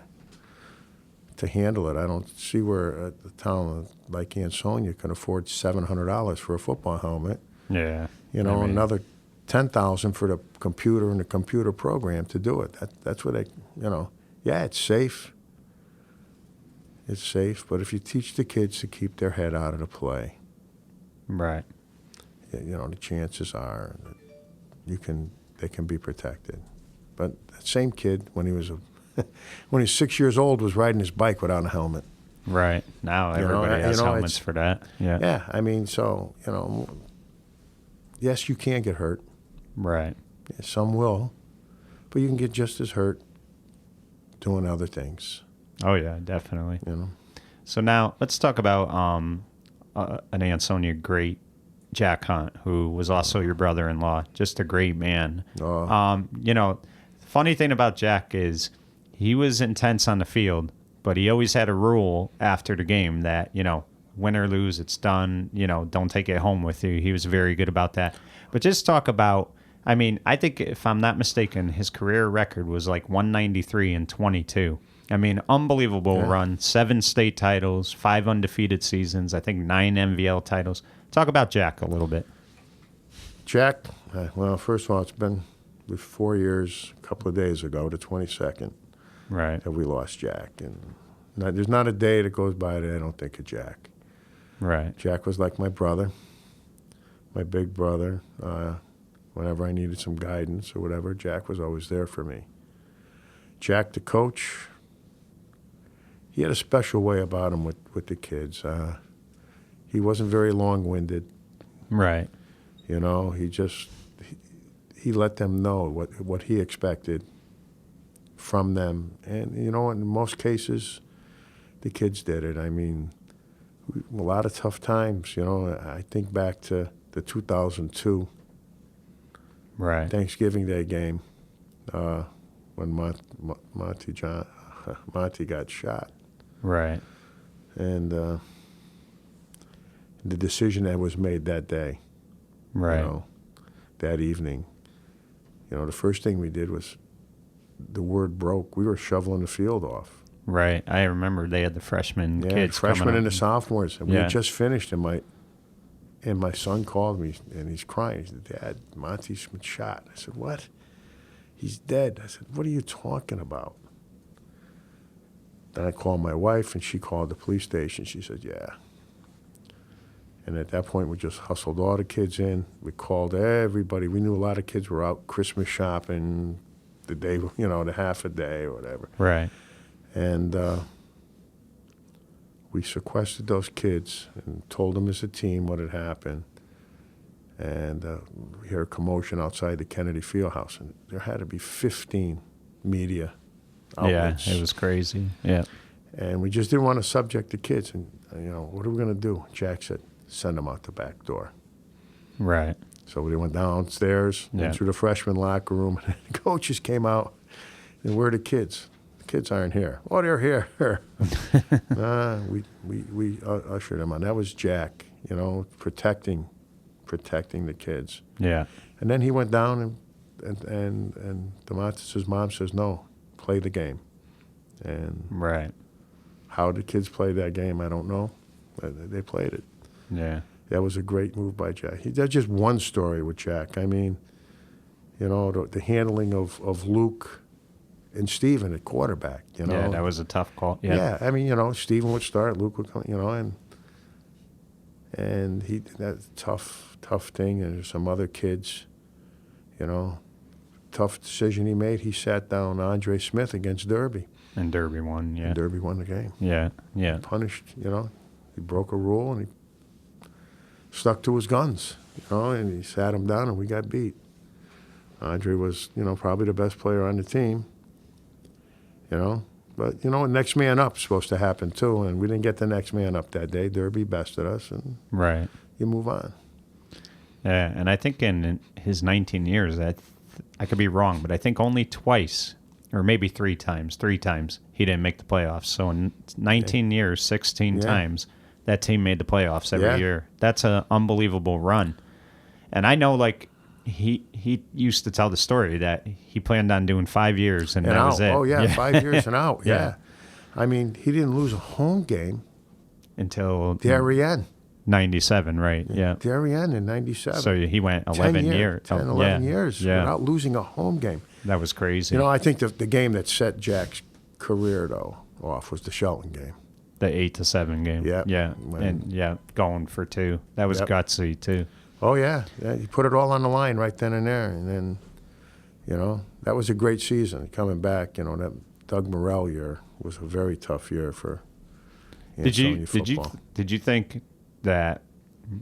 Speaker 2: to handle it. I don't see where a town like Ansonia can afford $700 for a football helmet.
Speaker 1: Yeah.
Speaker 2: Another $10,000 for the computer and the computer program to do it. That's what yeah, it's safe. It's safe, but if you teach the kids to keep their head out of the play,
Speaker 1: right,
Speaker 2: the chances are that they can be protected. But that same kid, when he was 6 years old, was riding his bike without a helmet.
Speaker 1: Right. Now everybody has helmets for that. Yeah.
Speaker 2: Yeah. Yes, you can get hurt.
Speaker 1: Right.
Speaker 2: Yeah, some will, but you can get just as hurt doing other things.
Speaker 1: Oh yeah, definitely. So now let's talk about an Ansonia great, Jack Hunt, who was also your brother-in-law. Just a great man. The funny thing about Jack is he was intense on the field, but he always had a rule after the game that win or lose, it's done. Don't take it home with you. He was very good about that. But just talk about. I think if I'm not mistaken, his career record was like 193 and 22. Unbelievable run. 7 state titles, 5 undefeated seasons, I think 9 MVL titles. Talk about Jack a little bit.
Speaker 2: Jack, well, first of all, it's been 4 years, a couple of days ago, the 22nd,
Speaker 1: right,
Speaker 2: that we lost Jack. And there's not a day that goes by that I don't think of Jack.
Speaker 1: Right.
Speaker 2: Jack was like my brother, my big brother. Whenever I needed some guidance or whatever, Jack was always there for me. Jack, the coach, he had a special way about him with the kids. He wasn't very long-winded.
Speaker 1: Right.
Speaker 2: He he let them know what he expected from them. And, in most cases, the kids did it. I mean, a lot of tough times, I think back to the 2002 Thanksgiving Day game when Monty got shot.
Speaker 1: Right.
Speaker 2: And the decision that was made that day,
Speaker 1: right.
Speaker 2: That evening, the first thing we did was the word broke. We were shoveling the field off.
Speaker 1: Right. I remember they had the freshmen kids
Speaker 2: freshmen
Speaker 1: coming
Speaker 2: and
Speaker 1: up.
Speaker 2: the sophomores. And we had just finished, and my son called me, and he's crying. He said, Dad, Monty's been shot. I said, what? He's dead. I said, what are you talking about? Then I called my wife, and she called the police station. She said, yeah. And at that point, we just hustled all the kids in. We called everybody. We knew a lot of kids were out Christmas shopping the day, the half a day or whatever.
Speaker 1: Right.
Speaker 2: And we sequestered those kids and told them as a team what had happened. And we heard a commotion outside the Kennedy Fieldhouse. And there had to be 15 media outlets.
Speaker 1: Yeah, it was crazy. Yeah.
Speaker 2: And we just didn't want to subject the kids. And, what are we going to do? Jack said, send them out the back door.
Speaker 1: Right.
Speaker 2: So we went downstairs, went through the freshman locker room, and the coaches came out. And where are the kids? The kids aren't here. Oh, they're here. We ushered them on. That was Jack, protecting the kids.
Speaker 1: Yeah.
Speaker 2: And then he went down, and his mom says, no, play the game. And
Speaker 1: right.
Speaker 2: How the kids played that game, I don't know. But they played it.
Speaker 1: Yeah.
Speaker 2: That was a great move by Jack. That's just one story with Jack. I mean, the handling of Luke and Steven at quarterback,
Speaker 1: Yeah, that was a tough call. Yeah.
Speaker 2: I mean, Steven would start, Luke would come, and he, that tough thing. And there's some other kids, tough decision he made. He sat down Andre Smith against Derby.
Speaker 1: And Derby won, yeah.
Speaker 2: And Derby won the game.
Speaker 1: Yeah, yeah.
Speaker 2: Punished, he broke a rule and he stuck to his guns, and he sat him down and we got beat. Andre was, probably the best player on the team, But, next man up is supposed to happen too, and we didn't get the next man up that day. Derby bested us, and
Speaker 1: right.
Speaker 2: You move on.
Speaker 1: Yeah, and I think in his 19 years, I could be wrong, but I think only twice, or maybe three times, he didn't make the playoffs. So in 19 years, 16 times, that team made the playoffs every year. That's an unbelievable run. And I know, he used to tell the story that he planned on doing 5 years, and that
Speaker 2: out.
Speaker 1: was it.
Speaker 2: Oh, yeah, 5 years and out, yeah. I mean, he didn't lose a home game
Speaker 1: until
Speaker 2: Darien.
Speaker 1: 97, right, yeah.
Speaker 2: Darien in 97.
Speaker 1: So he went 11 years.
Speaker 2: 11 years without losing a home game.
Speaker 1: That was crazy.
Speaker 2: I think the game that set Jack's career, though, off was the Shelton game.
Speaker 1: The 8-7 game.
Speaker 2: Yep.
Speaker 1: Yeah. And going for 2. That was gutsy too.
Speaker 2: Oh yeah. He put it all on the line right then and there. And then, that was a great season. Coming back, that Doug Morrell year was a very tough year for Ansonia football.
Speaker 1: Did you think that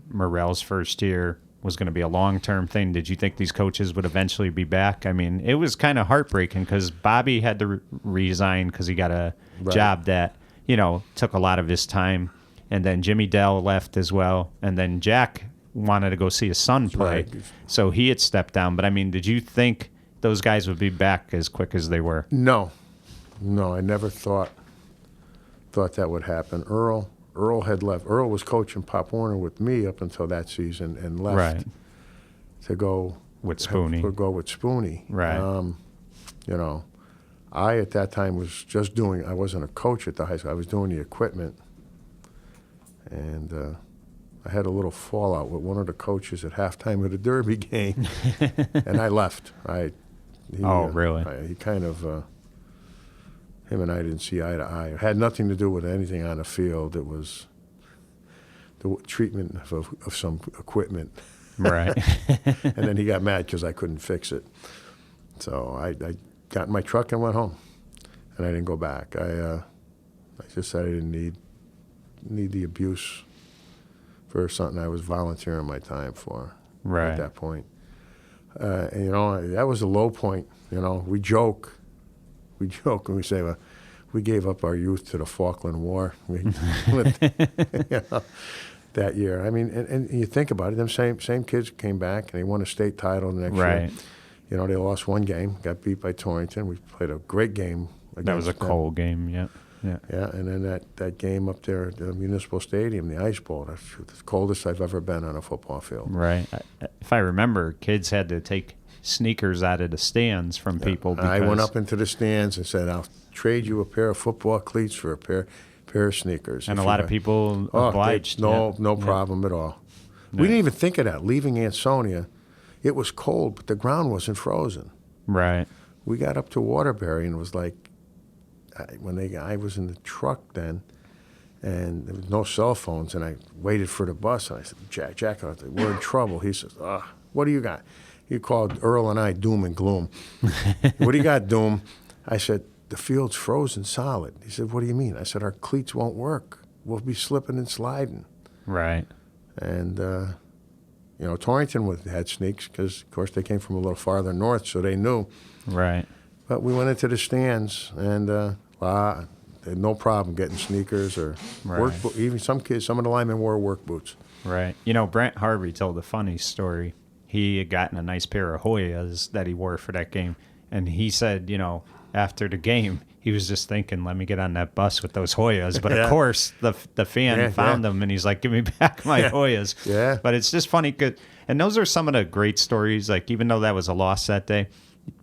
Speaker 1: Morrell's first year was going to be a long-term thing? Did you think these coaches would eventually be back? I mean, it was kind of heartbreaking because Bobby had to resign because he got a job that took a lot of his time. And then Jimmy Dell left as well. And then Jack wanted to go see his son play. Right. So he had stepped down. But, I mean, did you think those guys would be back as quick as they were?
Speaker 2: No, I never thought that would happen. Earl had left. Earl was coaching Pop Warner with me up until that season and left to go
Speaker 1: with Spoonie.
Speaker 2: Right. I, at that time, was just I wasn't a coach at the high school. I was doing the equipment. And I had a little fallout with one of the coaches at halftime of the Derby game. And I left.
Speaker 1: Really?
Speaker 2: He kind of, him and I didn't see eye to eye. It had nothing to do with anything on the field. It was the treatment of some equipment.
Speaker 1: Right.
Speaker 2: And then he got mad because I couldn't fix it. So I got in my truck and went home, and I didn't go back. I just said I didn't need the abuse for something I was volunteering my time for at that point. And, that was a low point. We joke and we say, well, we gave up our youth to the Falkland War that year. I mean, and you think about it, them same kids came back and they won a state title the next year. They lost one game, got beat by Torrington. We played a great game against
Speaker 1: that was a cold game, yeah.
Speaker 2: Yeah, and then that game up there at the Municipal Stadium, the Ice Bowl, that's the coldest I've ever been on a football field.
Speaker 1: Right. If I remember, kids had to take sneakers out of the stands from people. Because
Speaker 2: I went up into the stands and said, I'll trade you a pair of football cleats for a pair of sneakers.
Speaker 1: And a lot of people obliged.
Speaker 2: No problem at all. We didn't even think of that. Leaving Ansonia, it was cold, but the ground wasn't frozen.
Speaker 1: Right. We
Speaker 2: got up to Waterbury and it was like, I was in the truck then, and there was no cell phones, and I waited for the bus, and I said, Jack, we're in trouble. He says, what do you got? He called Earl and I doom and gloom. What do you got, Doom? I said, the field's frozen solid. He said, what do you mean? I said, our cleats won't work. We'll be slipping and sliding.
Speaker 1: Right.
Speaker 2: And, Torrington had sneaks because, of course, they came from a little farther north, so they knew.
Speaker 1: Right.
Speaker 2: But we went into the stands, and they had no problem getting sneakers or work boots. Even some of the linemen wore work boots.
Speaker 1: Right. Brent Harvey told a funny story. He had gotten a nice pair of Hoyas that he wore for that game, and he said, after the game, he was just thinking, let me get on that bus with those Hoyas. But, of course, the fan found them, and he's like, give me back my Hoyas.
Speaker 2: Yeah.
Speaker 1: But it's just funny. And those are some of the great stories. Like, even though that was a loss that day,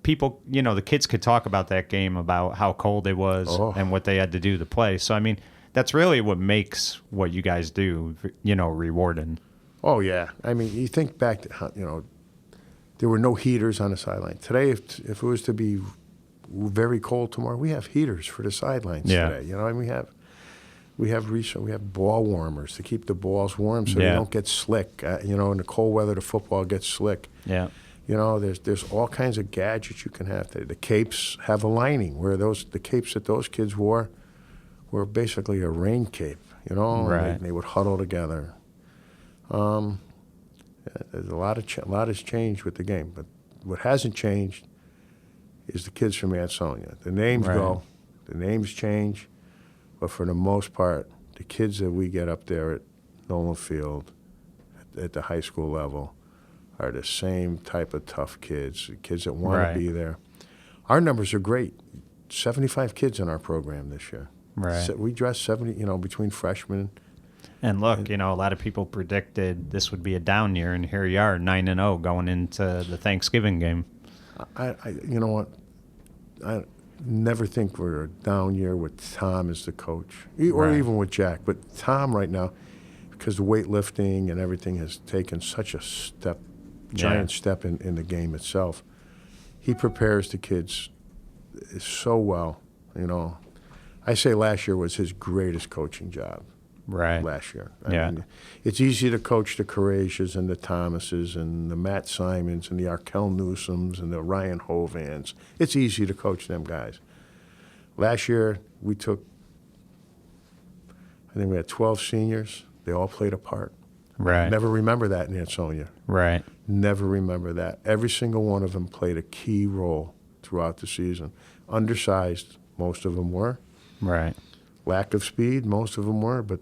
Speaker 1: people, the kids could talk about that game, about how cold it was and what they had to do to play. So, I mean, that's really what makes what you guys do, rewarding.
Speaker 2: Oh, yeah. I mean, you think back to, there were no heaters on the sideline. Today, if it was to be very cold tomorrow, we have heaters for the sidelines today. And we have ball warmers to keep the balls warm so they don't get slick. In the cold weather, the football gets slick.
Speaker 1: Yeah.
Speaker 2: There's all kinds of gadgets you can have today. The capes have a lining where the capes that those kids wore were basically a rain cape,
Speaker 1: Right.
Speaker 2: And they would huddle together. There's a lot has changed with the game, but what hasn't changed is the kids from Ansonia. The names go, the names change, but for the most part, the kids that we get up there at Nolan Field, at the high school level, are the same type of tough kids that want to be there. Our numbers are great. 75 kids in our program this year.
Speaker 1: Right.
Speaker 2: So we dress 70, between freshmen.
Speaker 1: And look, a lot of people predicted this would be a down year, and here you are, 9-0 going into the Thanksgiving game.
Speaker 2: You know what? I never think we're a down year with Tom as the coach, or even with Jack. But Tom right now, because the weightlifting and everything has taken such a giant step in the game itself, he prepares the kids so well. I say last year was his greatest coaching job.
Speaker 1: Right.
Speaker 2: Last year. I mean, it's easy to coach the Courageous and the Thomases and the Matt Simons and the Arkell Newsoms and the Ryan Hovans. It's easy to coach them guys. Last year, I think we had 12 seniors. They all played a part.
Speaker 1: Right.
Speaker 2: Never remember that in Ansonia.
Speaker 1: Right.
Speaker 2: Never remember that. Every single one of them played a key role throughout the season. Undersized, most of them were.
Speaker 1: Right.
Speaker 2: Lack of speed, most of them were, but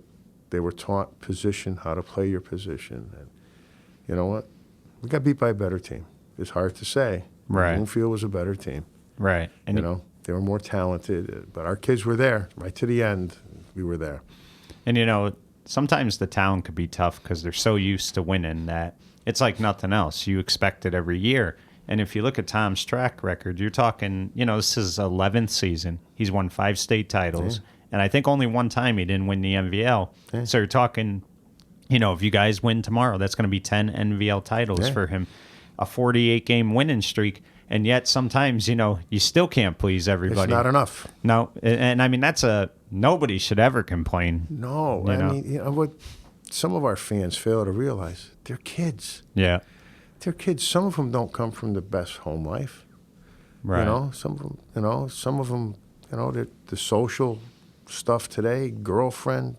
Speaker 2: they were taught position, how to play your position. And you know what? We got beat by a better team. It's hard to say.
Speaker 1: Right.
Speaker 2: Bloomfield was a better team.
Speaker 1: Right.
Speaker 2: And they were more talented, but our kids were there right to the end. We were there.
Speaker 1: And sometimes the town could be tough because they're so used to winning that it's like nothing else. You expect it every year. And if you look at Tom's track record, you're talking, this is 11th season. He's won 5 state titles. Yeah. And I think only one time he didn't win the NVL. Yeah. So you're talking, if you guys win tomorrow, that's going to be 10 NVL titles for him. A 48-game winning streak. And yet sometimes, you still can't please everybody.
Speaker 2: It's not enough.
Speaker 1: No. And I mean, nobody should ever complain.
Speaker 2: No. I mean, what some of our fans fail to realize, they're kids.
Speaker 1: Yeah.
Speaker 2: They're kids. Some of them don't come from the best home life.
Speaker 1: Right.
Speaker 2: Some of them, the social stuff today, girlfriend,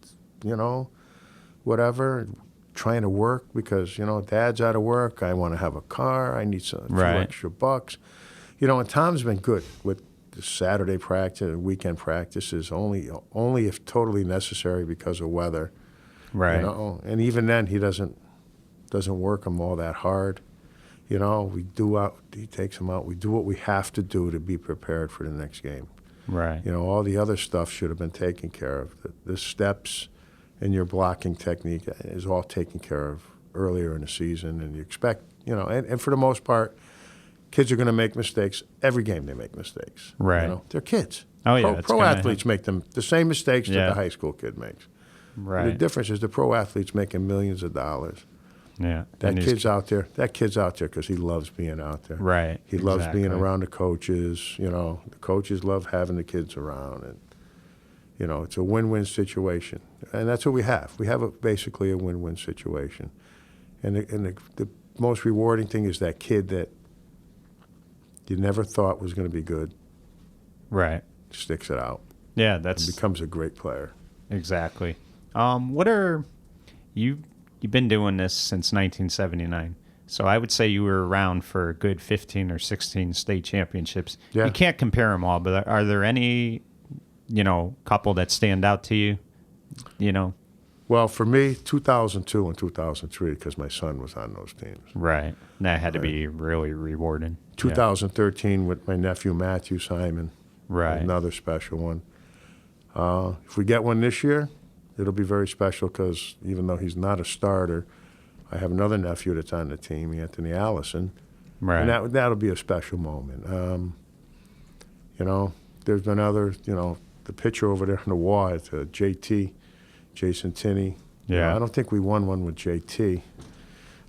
Speaker 2: whatever, trying to work because, Dad's out of work. I want to have a car. I need a few extra bucks. And Tom's been good with the Saturday practice and weekend practices only if totally necessary because of weather.
Speaker 1: Right.
Speaker 2: And even then, he doesn't work them all that hard. He takes them out. We do what we have to do to be prepared for the next game.
Speaker 1: Right.
Speaker 2: All the other stuff should have been taken care of. The steps and your blocking technique is all taken care of earlier in the season. And you expect, and for the most part, kids are going to make mistakes. Every game they make mistakes.
Speaker 1: Right.
Speaker 2: They're kids.
Speaker 1: Oh, yeah.
Speaker 2: Pro athletes make the same mistakes that the high school kid makes.
Speaker 1: Right.
Speaker 2: The difference is the pro athlete's making millions of dollars.
Speaker 1: Yeah.
Speaker 2: That kid's out there because he loves being out there.
Speaker 1: Right.
Speaker 2: He loves being around the coaches. The coaches love having the kids around. And, it's a win-win situation. And that's what we have. We have basically a win-win situation. And the most rewarding thing is that kid that you never thought was going to be good.
Speaker 1: Right.
Speaker 2: Sticks it out.
Speaker 1: Yeah,
Speaker 2: and becomes a great player.
Speaker 1: Exactly. You've been doing this since 1979. So I would say you were around for a good 15 or 16 state championships. Yeah. You can't compare them all, but are there any, couple that stand out to you?
Speaker 2: Well, for me, 2002 and 2003, because my son was on those teams.
Speaker 1: Right. That had to be really rewarding.
Speaker 2: 2013 with my nephew, Matthew Simon.
Speaker 1: Right.
Speaker 2: Another special one. If we get one this year, it'll be very special because even though he's not a starter, I have another nephew that's on the team, Anthony Allison.
Speaker 1: Right.
Speaker 2: And that'll be a special moment. There's been other, the pitcher over there on the wall, it's JT, Jason Tinney.
Speaker 1: Yeah.
Speaker 2: I don't think we won one with JT. I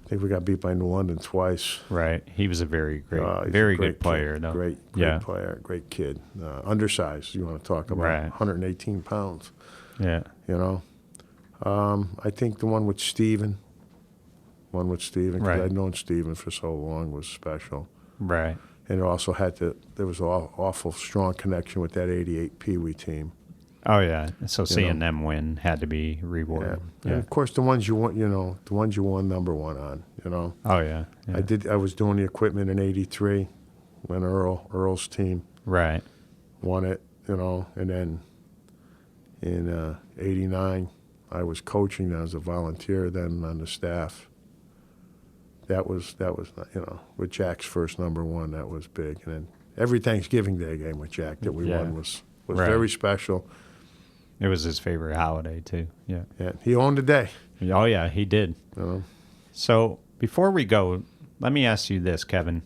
Speaker 2: think we got beat by New London twice.
Speaker 1: Right. He was a very great, good player, though.
Speaker 2: Great player, great kid. Undersized, you want to talk about. Right. 118 pounds.
Speaker 1: Yeah.
Speaker 2: I think the one with Steven, because
Speaker 1: right.
Speaker 2: I'd known Steven for so long, was special.
Speaker 1: Right.
Speaker 2: And it also there was an awful strong connection with that 88 Pee Wee team.
Speaker 1: Oh, yeah. So seeing them win had to be rewarding.
Speaker 2: Yeah. And, of course, the ones you won, the ones you won number one on,
Speaker 1: Oh, yeah.
Speaker 2: I was doing the equipment in 83 when Earl's team won it, and then in 89 I was coaching as a volunteer then on the staff. That was with Jack's first number one, that was big. And then every Thanksgiving Day game with Jack that we won was very special.
Speaker 1: It was his favorite holiday, too. Yeah.
Speaker 2: He owned the day.
Speaker 1: Oh, yeah, he did. So before we go, let me ask you this, Kevin.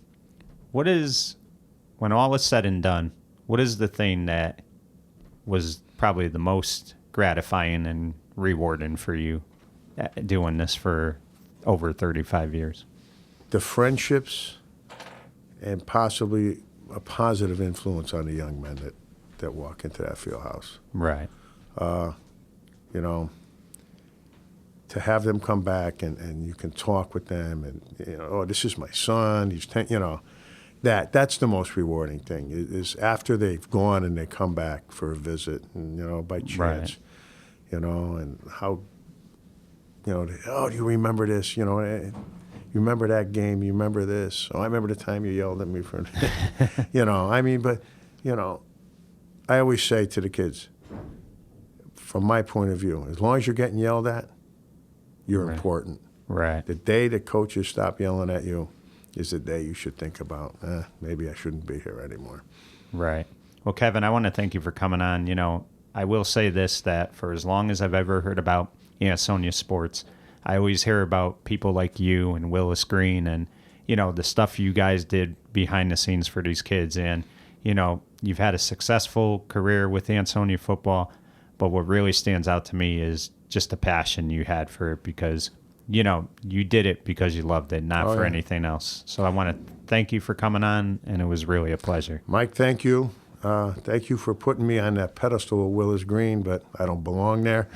Speaker 1: When all is said and done, what is the thing that was probably the most gratifying and rewarding for you doing this for over 35 years?
Speaker 2: The friendships and possibly a positive influence on the young men that walk into that field house.
Speaker 1: Right.
Speaker 2: To have them come back and you can talk with them and, oh, this is my son, he's 10, that's the most rewarding thing is after they've gone and they come back for a visit and, by chance, and how, oh, do you remember this? You remember that game? You remember this? Oh, I remember the time you yelled at me for, I always say to the kids, from my point of view, as long as you're getting yelled at, you're important.
Speaker 1: Right.
Speaker 2: The day that coaches stop yelling at you is the day you should think about, maybe I shouldn't be here anymore.
Speaker 1: Right. Well, Kevin, I want to thank you for coming on. I will say this, that for as long as I've ever heard about Ansonia sports, I always hear about people like you and Willis Green and, the stuff you guys did behind the scenes for these kids. And, you've had a successful career with Ansonia football, but what really stands out to me is just the passion you had for it because, you did it because you loved it, not for anything else. So I want to thank you for coming on, and it was really a pleasure.
Speaker 2: Mike, thank you. Thank you for putting me on that pedestal of Willis Green, but I don't belong there.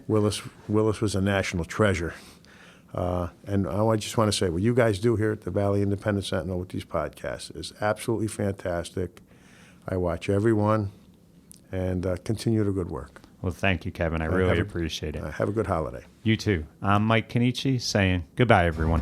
Speaker 2: Willis was a national treasure. And I just want to say, what you guys do here at the Valley Independent Sentinel with these podcasts is absolutely fantastic. I watch every one, and continue the good work.
Speaker 1: Well, thank you, Kevin. I really appreciate it.
Speaker 2: Have a good holiday.
Speaker 1: You too. I'm Mike Kenichi saying goodbye, everyone.